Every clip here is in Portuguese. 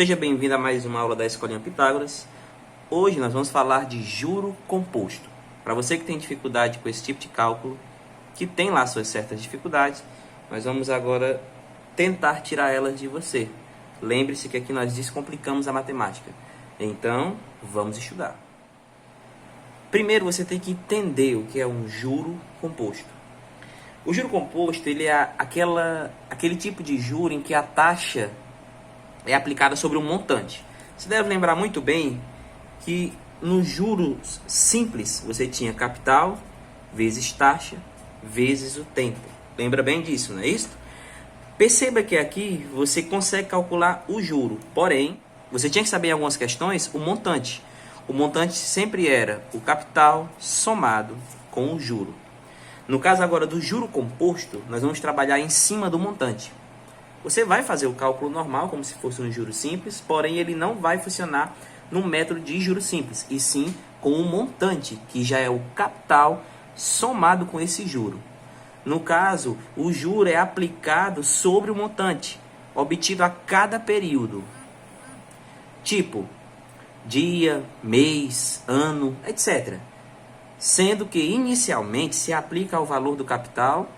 Seja bem-vindo a mais uma aula da Escolinha Pitágoras. Hoje nós vamos falar de juro composto. Para você que tem dificuldade com esse tipo de cálculo, que tem lá suas certas dificuldades, nós vamos agora tentar tirar elas de você. Lembre-se que aqui nós descomplicamos a matemática. Então, vamos estudar. Primeiro você tem que entender o que é um juro composto. O juro composto ele é aquele tipo de juro em que a taxa é aplicada sobre um montante. Você deve lembrar muito bem que nos juros simples você tinha capital vezes taxa vezes o tempo. Lembra bem disso, não é isso? Perceba que aqui você consegue calcular o juro, porém você tinha que saber em algumas questões o montante. O montante sempre era o capital somado com o juro. No caso agora do juro composto, nós vamos trabalhar em cima do montante. Você vai fazer o cálculo normal, como se fosse um juro simples, porém ele não vai funcionar no método de juro simples, e sim com o montante, que já é o capital somado com esse juro. No caso, o juro é aplicado sobre o montante, obtido a cada período. Tipo, dia, mês, ano, etc. Sendo que inicialmente se aplica ao valor do capital,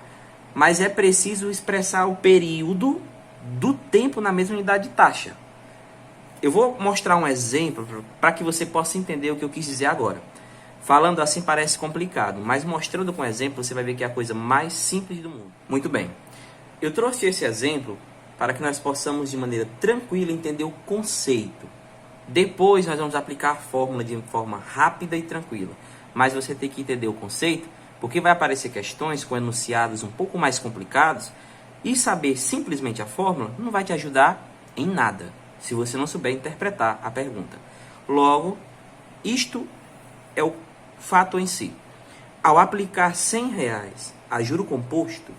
mas é preciso expressar o período do tempo na mesma unidade de taxa. Eu vou mostrar um exemplo para que você possa entender o que eu quis dizer agora. Falando assim parece complicado, mas mostrando com exemplo você vai ver que é a coisa mais simples do mundo. Muito bem, eu trouxe esse exemplo para que nós possamos de maneira tranquila entender o conceito. Depois nós vamos aplicar a fórmula de forma rápida e tranquila. Mas você tem que entender o conceito, porque vai aparecer questões com enunciados um pouco mais complicados, e saber simplesmente a fórmula não vai te ajudar em nada, se você não souber interpretar a pergunta. Logo, isto é o fato em si. Ao aplicar R$100 a juro composto,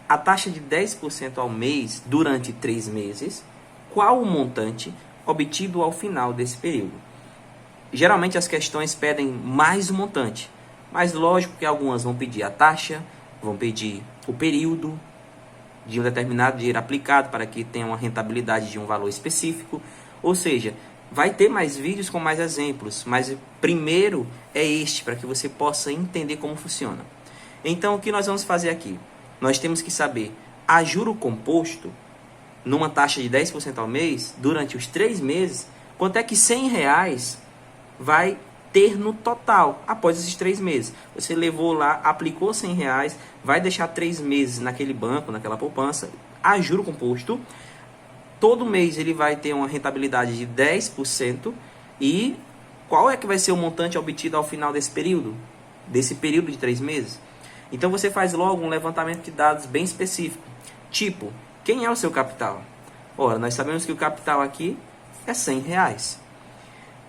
a taxa de 10% ao mês durante 3 meses, qual o montante obtido ao final desse período? Geralmente as questões pedem mais o montante, mas lógico que algumas vão pedir a taxa, vão pedir o período de um determinado dinheiro aplicado para que tenha uma rentabilidade de um valor específico. Ou seja, vai ter mais vídeos com mais exemplos, mas primeiro é este, para que você possa entender como funciona. Então o que nós vamos fazer aqui? Nós temos que saber a juro composto, numa taxa de 10% ao mês, durante os 3 meses, quanto é que R$100 vai ter no total, após esses 3 meses. Você levou lá, aplicou R$100, vai deixar 3 meses naquele banco, naquela poupança, a juro composto. Todo mês ele vai ter uma rentabilidade de 10%. E qual é que vai ser o montante obtido ao final desse período de 3 meses? Então você faz logo um levantamento de dados bem específico. Tipo, quem é o seu capital? Ora, nós sabemos que o capital aqui é R$100.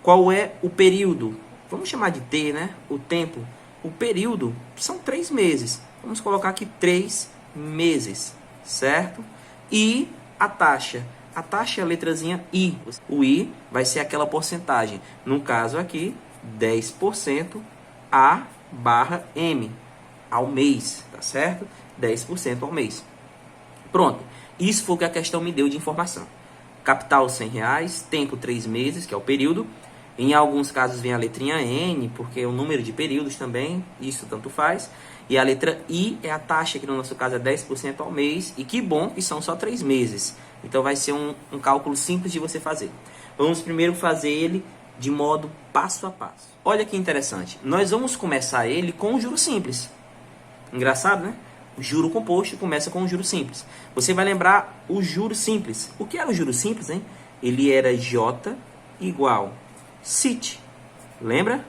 Qual é o período? Vamos chamar de T, né? O tempo. O período são 3 meses. Vamos colocar aqui 3 meses, certo? E a taxa. A taxa é a letrazinha I. O I vai ser aquela porcentagem. No caso aqui, 10% A/M ao mês, tá certo? 10% ao mês. Pronto. Isso foi o que a questão me deu de informação. Capital R$100, tempo 3 meses, que é o período. Em alguns casos vem a letrinha N, porque é o número de períodos também, isso tanto faz. E a letra I é a taxa, que no nosso caso é 10% ao mês. E que bom que são só 3 meses. Então vai ser um cálculo simples de você fazer. Vamos primeiro fazer ele de modo passo a passo. Olha que interessante. Nós vamos começar ele com o juro simples. Engraçado, né? O juro composto começa com o juro simples. Você vai lembrar o juro simples. O que era o juro simples, hein? Ele era J igual CIT. Lembra?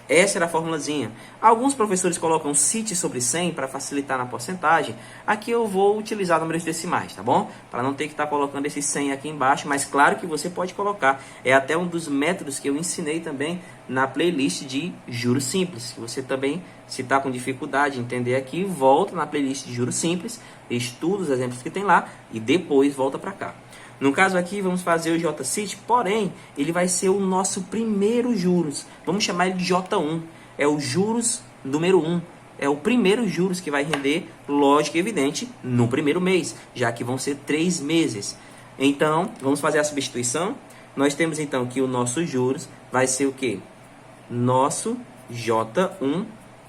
Essa era a formulazinha. Alguns professores colocam CIT sobre 100 para facilitar na porcentagem. Aqui eu vou utilizar números decimais, tá bom? Para não ter que estar colocando esse 100 aqui embaixo, mas claro que você pode colocar. É até um dos métodos que eu ensinei também na playlist de juros simples. Que você também, se está com dificuldade de entender aqui, volta na playlist de juros simples, estuda os exemplos que tem lá e depois volta para cá. No caso aqui, vamos fazer o JCIT, porém, ele vai ser o nosso primeiro juros. Vamos chamar ele de J1. É o juros número 1. É o primeiro juros que vai render, lógico e evidente, no primeiro mês, já que vão ser 3 meses. Então, vamos fazer a substituição. Nós temos então que o nosso juros vai ser o quê? Nosso J1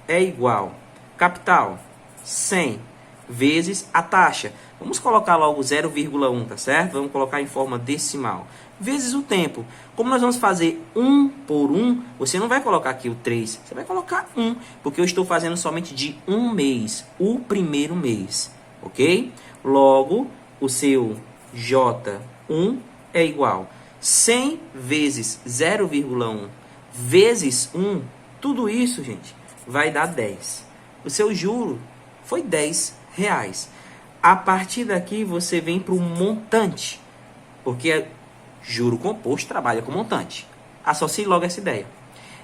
é igual, capital, 100 vezes a taxa. Vamos colocar logo 0,1, tá certo? Vamos colocar em forma decimal. Vezes o tempo. Como nós vamos fazer 1 por 1, você não vai colocar aqui o 3, você vai colocar 1, porque eu estou fazendo somente de um mês, o primeiro mês, ok? Logo, o seu J1 é igual 100 vezes 0,1 vezes 1, tudo isso, gente, vai dar 10. O seu juro foi R$10. A partir daqui, você vem para o montante, porque juro composto trabalha com montante. Associe logo essa ideia.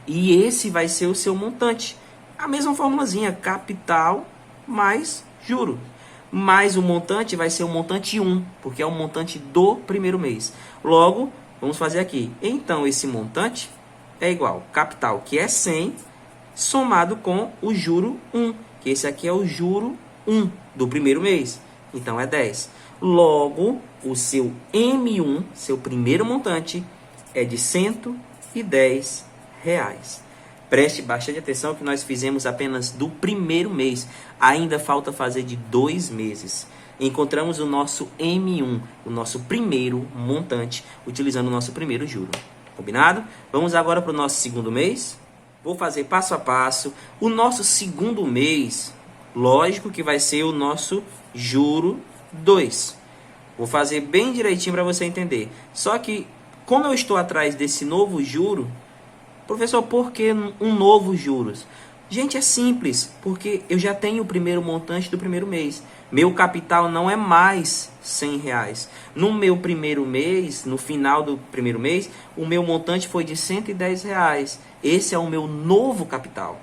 E esse vai ser o seu montante. A mesma formulazinha, capital mais juro. Mais o montante vai ser o montante 1, porque é o montante do primeiro mês. Logo, vamos fazer aqui. Então, esse montante é igual capital, que é 100, somado com o juro 1, que esse aqui é o juro 1 do primeiro mês. Então, é 10. Logo, o seu M1, seu primeiro montante, é de R$110. Preste bastante atenção que nós fizemos apenas do primeiro mês. Ainda falta fazer de 2 meses. Encontramos o nosso M1, o nosso primeiro montante, utilizando o nosso primeiro juro. Combinado? Vamos agora para o nosso segundo mês. Vou fazer passo a passo. O nosso segundo mês, lógico que vai ser o nosso juro 2. Vou fazer bem direitinho para você entender. Só que, como eu estou atrás desse novo juro, professor, por que um novo juros? Gente, é simples, porque eu já tenho o primeiro montante do primeiro mês. Meu capital não é mais R$100. No meu primeiro mês, no final do primeiro mês, o meu montante foi de R$110. Esse é o meu novo capital.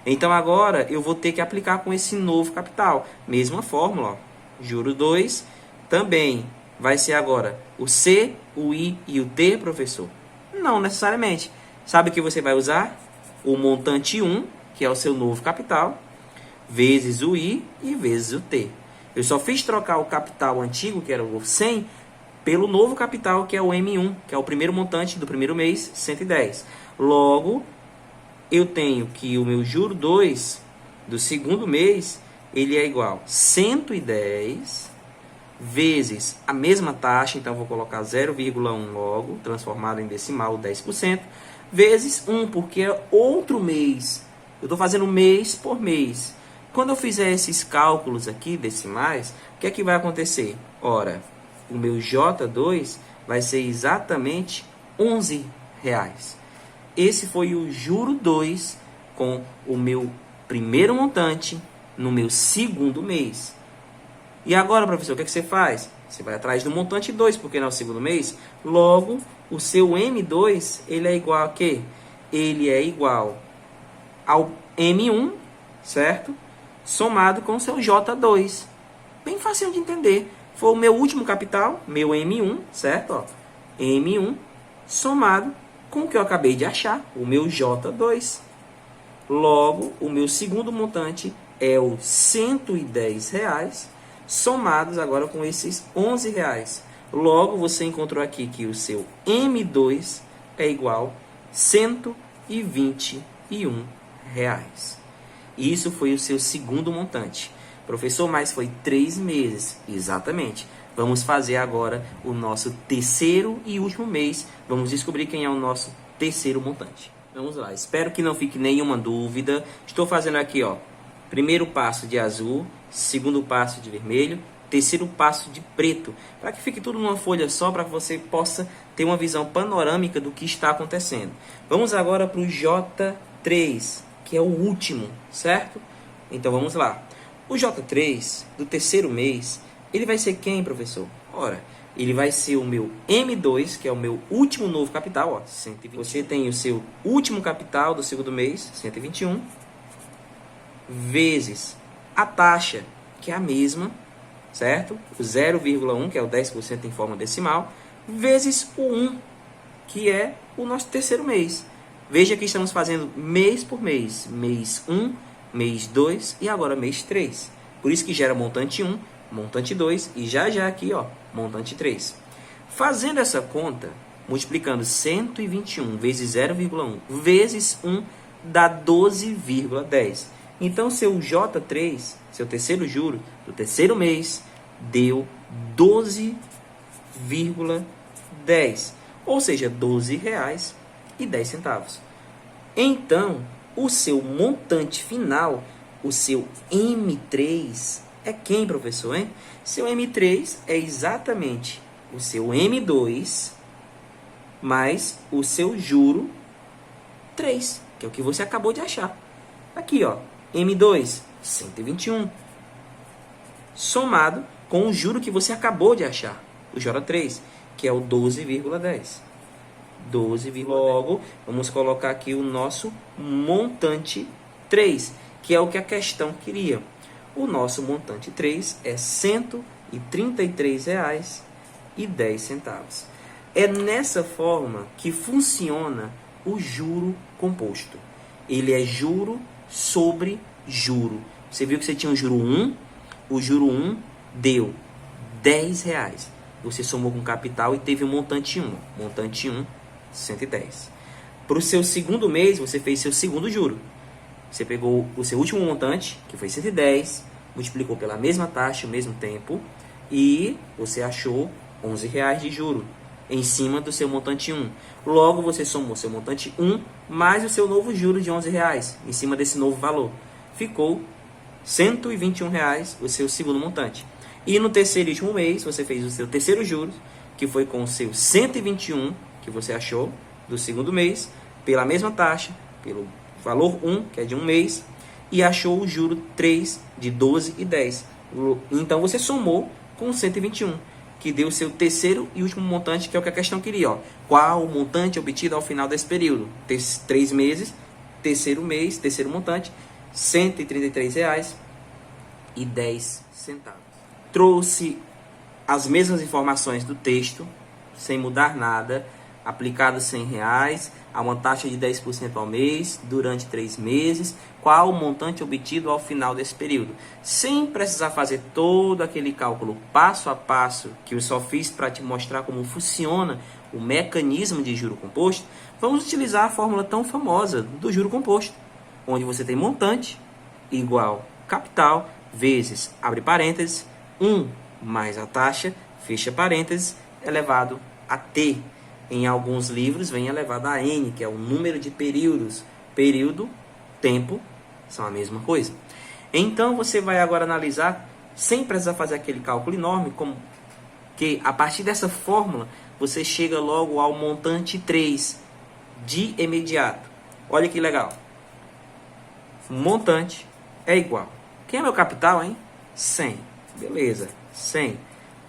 Então agora eu vou ter que aplicar com esse novo capital. Mesma fórmula, ó. Juro 2 também vai ser agora o C, o I e o T, professor? Não necessariamente. Sabe o que você vai usar? O montante 1, que é o seu novo capital, vezes o I e vezes o T. Eu só fiz trocar o capital antigo, que era o 100, pelo novo capital, que é o M1, que é o primeiro montante do primeiro mês, 110. Logo, eu tenho que o meu juro 2 do segundo mês, ele é igual a 110 vezes a mesma taxa, então vou colocar 0,1 logo, transformado em decimal, 10%, vezes 1, porque é outro mês. Eu estou fazendo mês por mês. Quando eu fizer esses cálculos aqui, decimais, o que é que vai acontecer? Ora, o meu J2 vai ser exatamente R$11. Esse foi o juro 2 com o meu primeiro montante no meu segundo mês. E agora, professor, o que é que você faz? Você vai atrás do montante 2, porque não é o segundo mês. Logo, o seu M2, ele é igual a quê? Ele é igual ao M1, certo? Somado com o seu J2. Bem fácil de entender. Foi o meu último capital, meu M1, certo? Ó, M1 somado com o que eu acabei de achar, o meu J2. Logo, o meu segundo montante é o R$110, somados agora com esses R$11. Logo, você encontrou aqui que o seu M2 é igual a R$121. Isso foi o seu segundo montante. Professor, mas foi 3 meses. Exatamente. Vamos fazer agora o nosso terceiro e último mês. Vamos descobrir quem é o nosso terceiro montante. Vamos lá. Espero que não fique nenhuma dúvida. Estou fazendo aqui, ó, primeiro passo de azul, segundo passo de vermelho, terceiro passo de preto, para que fique tudo numa folha só, para que você possa ter uma visão panorâmica do que está acontecendo. Vamos agora para o J3, que é o último, certo? Então vamos lá. O J3 do terceiro mês, ele vai ser quem, professor? Ora, ele vai ser o meu M2, que é o meu último novo capital, ó, 121. Você tem o seu último capital do segundo mês, 121, vezes a taxa, que é a mesma, certo? O 0,1, que é o 10% em forma decimal, vezes o 1, que é o nosso terceiro mês. Veja que estamos fazendo mês por mês. Mês 1, mês 2 e agora mês 3. Por isso que gera montante 1, montante 2 e já aqui, ó, montante 3. Fazendo essa conta, multiplicando 121 vezes 0,1 vezes 1 dá 12,10. Então, seu J3, seu terceiro juro do terceiro mês, deu 12,10. Ou seja, R$ 12,10. Então, o seu montante final, o seu M3, é quem, professor, hein? Seu M3 é exatamente o seu M2 mais o seu juro 3, que é o que você acabou de achar. Aqui, ó, M2, 121, somado com o juro que você acabou de achar, o J3, que é o 12,10. Logo, vamos colocar aqui o nosso montante 3, que é o que a questão queria. O nosso montante 3 é R$ 133,10. É nessa forma que funciona o juro composto. Ele é juro sobre juro. Você viu que você tinha o juro 1, o juro 1 deu R$10. Você somou com capital e teve o montante 1. Montante 1, 110. Para o seu segundo mês, você fez seu segundo juro. Você pegou o seu último montante, que foi 110, multiplicou pela mesma taxa, o mesmo tempo, e você achou R$11 de juro em cima do seu montante 1. Logo, você somou seu montante 1 mais o seu novo juro de R$11 em cima desse novo valor. Ficou R$ 121 o seu segundo montante. E no terceiro e último mês, você fez o seu terceiro juro, que foi com o seu 121 que você achou do segundo mês, pela mesma taxa, pelo valor 1, que é de um mês, e achou o juro 3 de 12,10. Então, você somou com 121, que deu o seu terceiro e último montante, que é o que a questão queria. Ó. Qual o montante obtido ao final desse período? 3 meses, terceiro mês, terceiro montante, R$ 133,10. Trouxe as mesmas informações do texto, sem mudar nada, aplicado R$ 100 a uma taxa de 10% ao mês, durante 3 meses, qual o montante obtido ao final desse período. Sem precisar fazer todo aquele cálculo passo a passo, que eu só fiz para te mostrar como funciona o mecanismo de juro composto, vamos utilizar a fórmula tão famosa do juro composto, onde você tem montante igual capital vezes, abre parênteses, 1 mais a taxa, fecha parênteses, elevado a T. Em alguns livros vem elevado a N, que é o número de períodos. Período, tempo, são a mesma coisa. Então, você vai agora analisar, sem precisar fazer aquele cálculo enorme, como que a partir dessa fórmula, você chega logo ao montante 3 de imediato. Olha que legal. Montante é igual. Quem é meu capital, hein? 100. Beleza. 100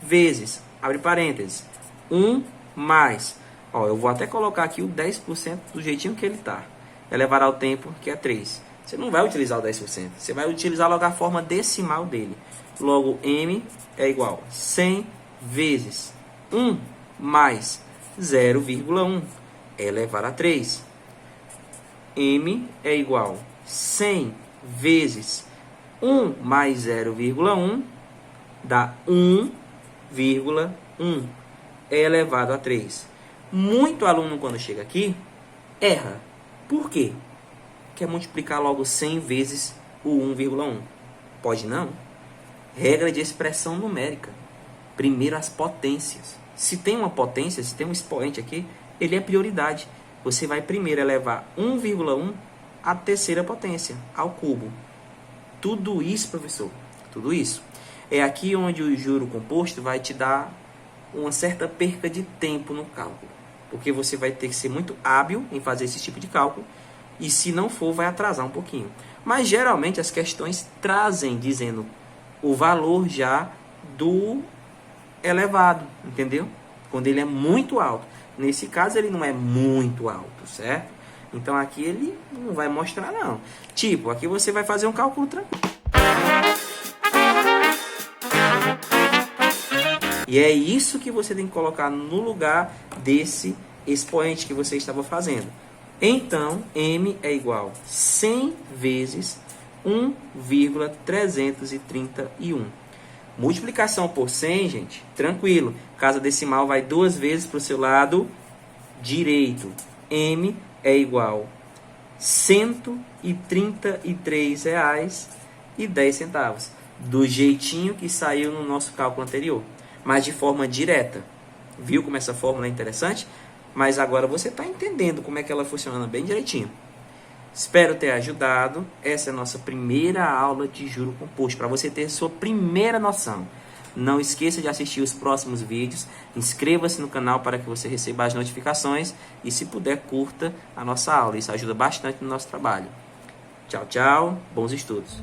vezes, abre parênteses, 1 mais... Ó, eu vou até colocar aqui o 10% do jeitinho que ele está. Elevar ao tempo, que é 3. Você não vai utilizar o 10%. Você vai utilizar logo a forma decimal dele. Logo, M é igual a 100 vezes 1 mais 0,1 elevar a 3. M é igual a 100 vezes 1 mais 0,1 dá 1,1 elevado a 3. Muito aluno, quando chega aqui, erra. Por quê? Quer multiplicar logo 100 vezes o 1,1. Pode não? Regra de expressão numérica. Primeiro as potências. Se tem uma potência, se tem um expoente aqui, ele é prioridade. Você vai primeiro elevar 1,1 à terceira potência, ao cubo. Tudo isso, professor, tudo isso. É aqui onde o juro composto vai te dar uma certa perca de tempo no cálculo. Porque você vai ter que ser muito hábil em fazer esse tipo de cálculo. E se não for, vai atrasar um pouquinho. Mas geralmente as questões trazem, dizendo o valor já do elevado, entendeu? Quando ele é muito alto. Nesse caso ele não é muito alto, certo? Então aqui ele não vai mostrar não. Tipo, aqui você vai fazer um cálculo tranquilo. E é isso que você tem que colocar no lugar desse expoente que você estava fazendo. Então, M é igual a 100 vezes 1,331. Multiplicação por 100, gente, tranquilo. Casa decimal vai 2 vezes para o seu lado direito. M é igual a R$133,10. Do jeitinho que saiu no nosso cálculo anterior. Mas de forma direta. Viu como essa fórmula é interessante? Mas agora você está entendendo como é que ela funciona bem direitinho. Espero ter ajudado. Essa é a nossa primeira aula de juro composto, para você ter sua primeira noção. Não esqueça de assistir os próximos vídeos. Inscreva-se no canal para que você receba as notificações. E se puder, curta a nossa aula. Isso ajuda bastante no nosso trabalho. Tchau, tchau. Bons estudos.